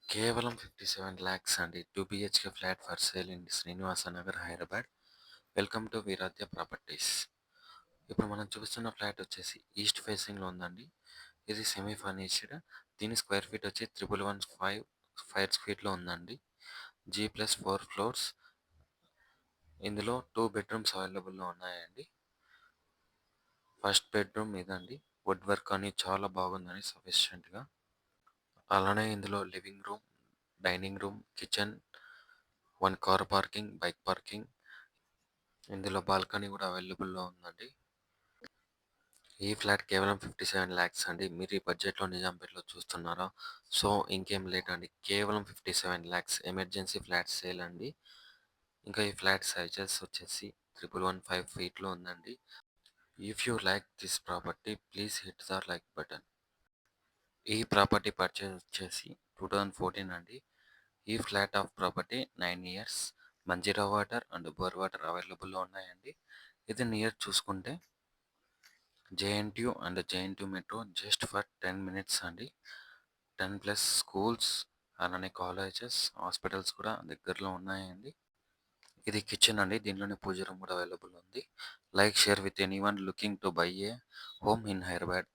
కేవలం 57 లాక్స్ అండి. 2 BHK flat for sale in Srinivasa Nagar, Hyderabad. Welcome to Veeradhya properties. ఇప్పుడు మనం చూస్తున్న ఫ్లాట్ వచ్చేసి ఈస్ట్ ఫేసింగ్‌లో ఉందండి. ఇది సెమీ ఫర్నిష్డ్. దీని స్క్వేర్ ఫీట్ వచ్చి 1115 స్క్వేర్ ఫీట్‌లో ఉందండి. G+4 floors. ఇందులో 2 బెడ్‌రూమ్స్ అవైలబుల్‌లో ఉన్నాయండి. ఫస్ట్ బెడ్‌రూమ్ ఇదండి. వుడ్ వర్క్ అని చాలా బాగుందని సఫిషియెంట్‌గా. అలానే ఇందులో living room, dining room, kitchen, 1 car parking, bike parking. ఇందులో బాల్కనీ కూడా అవైలబుల్‌లో ఉందండి. ఈ ఫ్లాట్ కేవలం 57 లాక్స్ అండి. మీరు ఈ బడ్జెట్‌లో నిజాంపేటలో చూస్తున్నారా? సో, ఇంకేం లేట్ అండి. కేవలం 57 లాక్స్ ఎమర్జెన్సీ ఫ్లాట్ సేల్ అండి. ఇంకా ఈ ఫ్లాట్ సైజెస్ వచ్చేసి 1115 ఫీట్‌లో ఉందండి. If you like this property please hit the like button. ఈ ప్రాపర్టీ పర్చేస్ వచ్చేసి 2014 అండి. ఈ flat of property 9 years. Manjira water and bore water అవైలబుల్‌లో ఉన్నాయండి. ఇది నియర్ చూసుకుంటే JNTU and JNTU metro just for 10 minutes అండి. 10+ స్కూల్స్, అలానే కాలేజెస్, హాస్పిటల్స్ కూడా దగ్గరలో ఉన్నాయండి. ఇది కిచెన్ అండి. దీనిలోనే పూజ రూమ్ కూడా అవైలబుల్ ఉంది. Like, share with anyone looking to buy A home in Hyderabad.